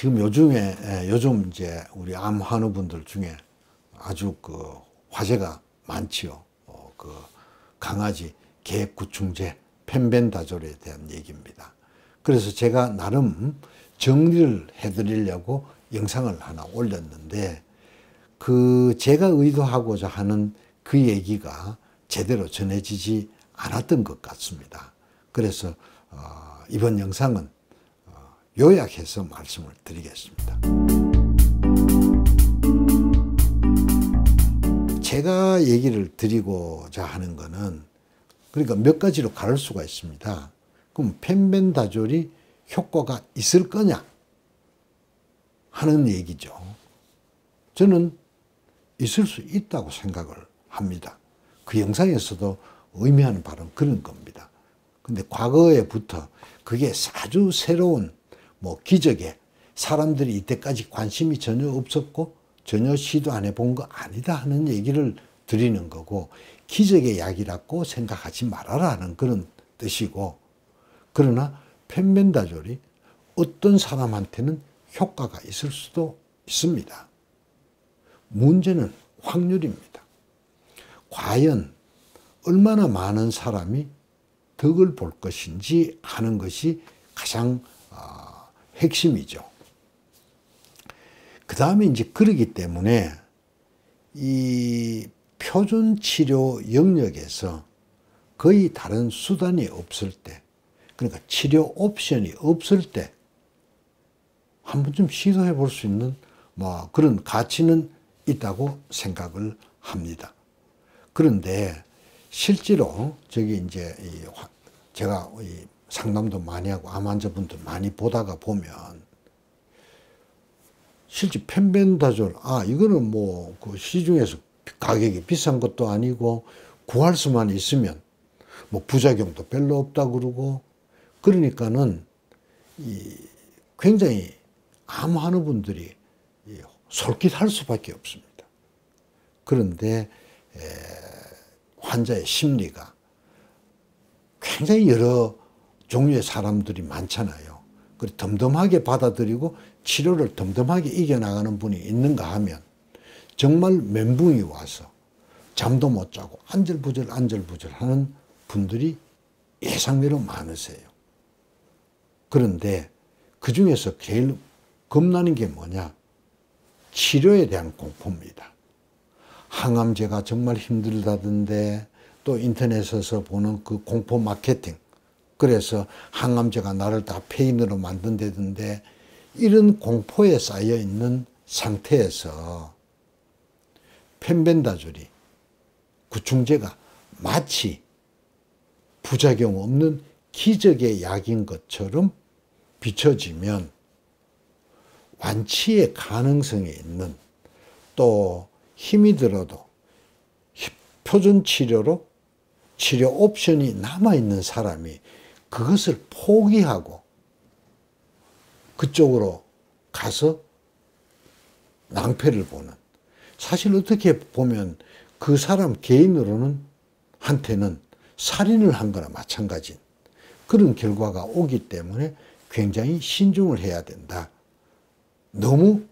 지금 요즘 이제 우리 암 환우분들 중에 아주 그 화제가 많지요. 그 강아지 개 구충제 펜벤다졸에 대한 얘기입니다. 그래서 제가 나름 정리를 해드리려고 영상을 하나 올렸는데 그 제가 의도하고자 하는 그 얘기가 제대로 전해지지 않았던 것 같습니다. 그래서 이번 영상은 요약해서 말씀을 드리겠습니다. 제가 얘기를 드리고자 하는 것은 그러니까 몇 가지로 가를 수가 있습니다. 그럼 펜벤다졸이 효과가 있을 거냐 하는 얘기죠. 저는 있을 수 있다고 생각을 합니다. 그 영상에서도 의미하는 바는 그런 겁니다. 근데 과거에부터 그게 아주 새로운 기적에 사람들이 이때까지 관심이 전혀 없었고 전혀 시도 안 해본 거 아니다 하는 얘기를 드리는 거고, 기적의 약이라고 생각하지 말아라 하는 그런 뜻이고, 그러나 펜벤다졸이 어떤 사람한테는 효과가 있을 수도 있습니다. 문제는 확률입니다. 과연 얼마나 많은 사람이 덕을 볼 것인지 하는 것이 가장 핵심이죠. 그 다음에 이제 그러기 때문에 이 표준치료 영역에서 거의 다른 수단이 없을 때, 그러니까 치료 옵션이 없을 때 한 번쯤 시도해 볼 수 있는 그런 가치는 있다고 생각을 합니다. 그런데 실제로 이제 제가 상담도 많이 하고 암 환자분들 많이 보다가 보면 실제 펜벤다졸 이거는 그 시중에서 가격이 비싼 것도 아니고 구할 수만 있으면 부작용도 별로 없다 그러고, 그러니까는 굉장히 암 환우분들이 솔깃할 수밖에 없습니다. 그런데 환자의 심리가 굉장히 여러 종류의 사람들이 많잖아요. 그리고 덤덤하게 받아들이고 치료를 덤덤하게 이겨나가는 분이 있는가 하면 정말 멘붕이 와서 잠도 못 자고 안절부절 하는 분들이 예상외로 많으세요. 그런데 그 중에서 제일 겁나는 게 뭐냐? 치료에 대한 공포입니다. 항암제가 정말 힘들다던데, 또 인터넷에서 보는 그 공포 마케팅, 그래서 항암제가 나를 다 폐인으로 만든다던데, 이런 공포에 쌓여 있는 상태에서 펜벤다졸이 구충제가 마치 부작용 없는 기적의 약인 것처럼 비춰지면 완치의 가능성이 있는, 또 힘이 들어도 표준 치료로 치료 옵션이 남아있는 사람이 그것을 포기하고 그쪽으로 가서 낭패를 보는, 사실 어떻게 보면 그 사람 개인으로는 한테는 살인을 한 거나 마찬가지인 그런 결과가 오기 때문에 굉장히 신중을 해야 된다. 너무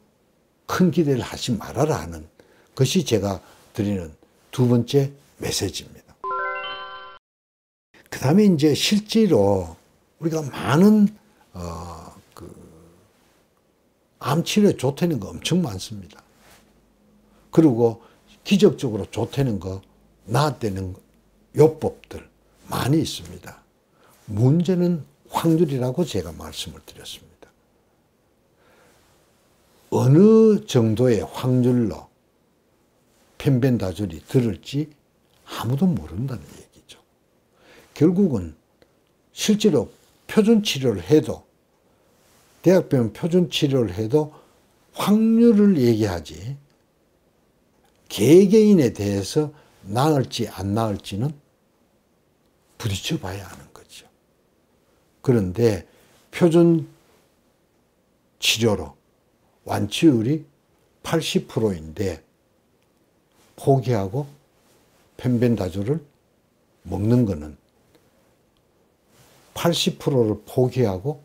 큰 기대를 하지 말아라 하는 것이 제가 드리는 두 번째 메시지입니다. 그 다음에 이제 실제로 우리가 많은 암 치료에 좋다는 거 엄청 많습니다. 그리고 기적적으로 좋다는 거, 나았다는 요법들 많이 있습니다. 문제는 확률이라고 제가 말씀을 드렸습니다. 어느 정도의 확률로 펜벤다졸이 들을지 아무도 모른다는 얘기죠. 결국은 실제로 표준치료를 해도, 대학병원 표준치료를 해도 확률을 얘기하지 개개인에 대해서 나을지 안 나을지는 부딪혀 봐야 하는 거죠. 그런데 표준 치료로 완치율이 80%인데 포기하고 펜벤다졸을 먹는 거는 80%를 포기하고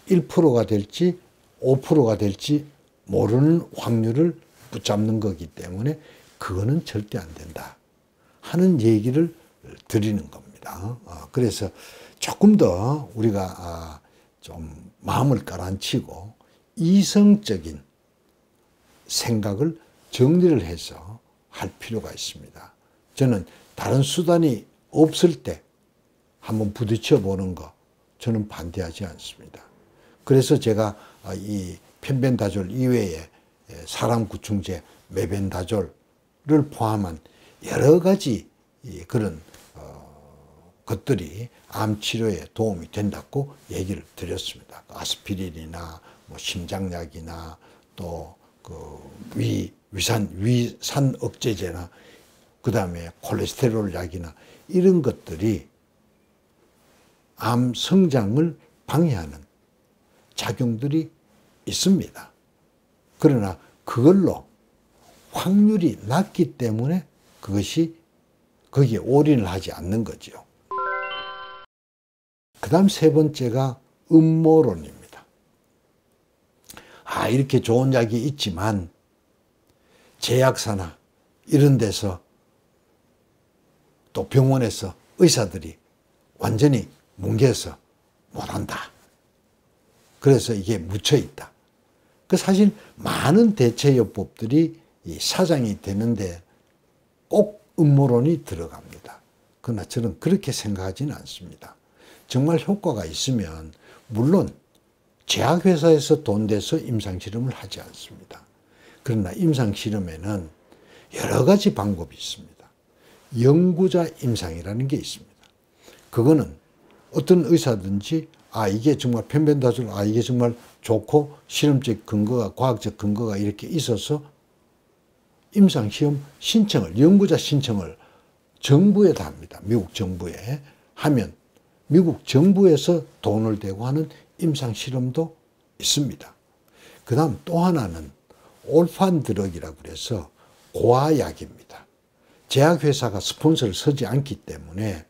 1%가 될지 5%가 될지 모르는 확률을 붙잡는 거기 때문에 그거는 절대 안 된다 하는 얘기를 드리는 겁니다. 그래서 조금 더 우리가 좀 마음을 가라앉히고 이성적인 생각을 정리를 해서 할 필요가 있습니다. 저는 다른 수단이 없을 때 한번 부딪혀 보는 거 저는 반대하지 않습니다. 그래서 제가 이 편변다졸 이외에 사람구충제, 메벤다졸을 포함한 여러 가지 그런 것들이 암 치료에 도움이 된다고 얘기를 드렸습니다. 아스피린이나 뭐 심장약이나 또 그 위산 억제제나 그 다음에 콜레스테롤 약이나 이런 것들이 암 성장을 방해하는 작용들이 있습니다. 그러나 그걸로 확률이 낮기 때문에 그것이 거기에 올인을 하지 않는 거죠. 그 다음 세 번째가 음모론입니다. 이렇게 좋은 약이 있지만 제약사나 이런 데서 또 병원에서 의사들이 완전히 뭉개서 못한다. 그래서 이게 묻혀있다. 사실 많은 대체요법들이 사장이 되는데 꼭 음모론이 들어갑니다. 그러나 저는 그렇게 생각하지는 않습니다. 정말 효과가 있으면 물론 제약회사에서 돈 내서 임상실험을 하지 않습니다. 그러나 임상실험에는 여러 가지 방법이 있습니다. 연구자 임상이라는 게 있습니다. 그거는 어떤 의사든지 이게 정말 편변다졸, 이게 정말 좋고 실험적 근거가, 과학적 근거가 이렇게 있어서 임상시험 신청을, 연구자 신청을 정부에다 합니다. 미국 정부에 하면 미국 정부에서 돈을 대고 하는 임상실험도 있습니다. 그 다음 또 하나는 올판드럭이라고 그래서 고아약입니다. 제약회사가 스폰서를 서지 않기 때문에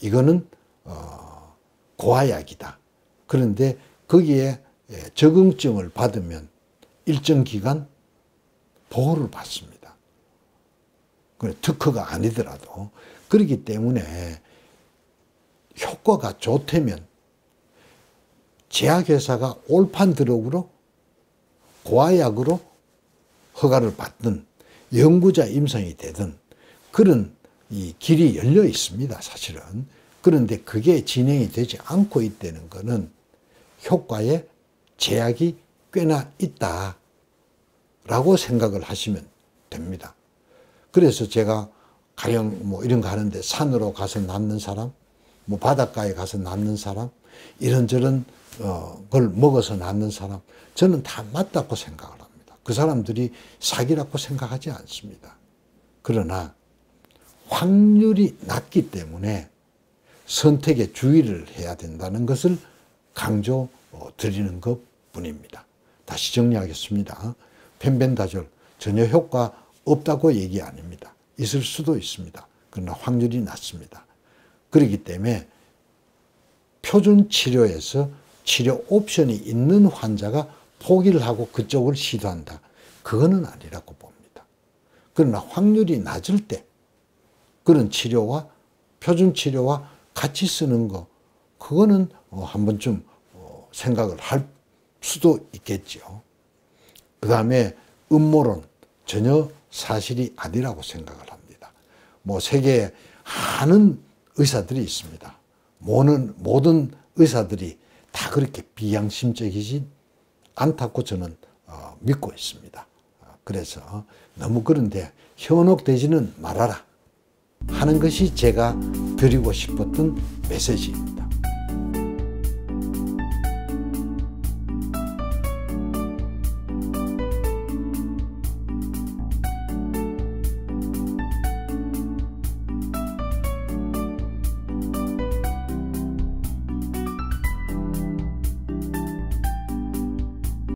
이거는 고아약이다. 그런데 거기에 적응증을 받으면 일정 기간 보호를 받습니다. 특허가 아니더라도. 그렇기 때문에 효과가 좋다면 제약회사가 올판드럭으로 고아약으로 허가를 받든 연구자 임상이 되든 그런 이 길이 열려 있습니다. 사실은. 그런데 그게 진행이 되지 않고 있다는 것은 효과에 제약이 꽤나 있다라고 생각을 하시면 됩니다. 그래서 제가 가령 뭐 이런 거 하는데 산으로 가서 낫는 사람, 뭐 바닷가에 가서 낫는 사람, 이런저런 걸 먹어서 낫는 사람, 저는 다 맞다고 생각을 합니다. 그 사람들이 사기라고 생각하지 않습니다. 그러나 확률이 낮기 때문에 선택에 주의를 해야 된다는 것을 강조 드리는 것 뿐입니다. 다시 정리하겠습니다. 편변다졸 전혀 효과 없다고 얘기 아닙니다. 있을 수도 있습니다. 그러나 확률이 낮습니다. 그렇기 때문에 표준 치료에서 치료 옵션이 있는 환자가 포기를 하고 그쪽을 시도한다. 그거는 아니라고 봅니다. 그러나 확률이 낮을 때 그런 치료와 표준 치료와 같이 쓰는 거, 그거는 한 번쯤 생각을 할 수도 있겠죠. 그 다음에 음모론, 전혀 사실이 아니라고 생각을 합니다. 뭐 세계에 많은 의사들이 있습니다. 모든 의사들이 다 그렇게 비양심적이지 않다고 저는 믿고 있습니다. 그래서 너무 그런데 현혹되지는 말아라 하는 것이 제가 드리고 싶었던 메시지입니다.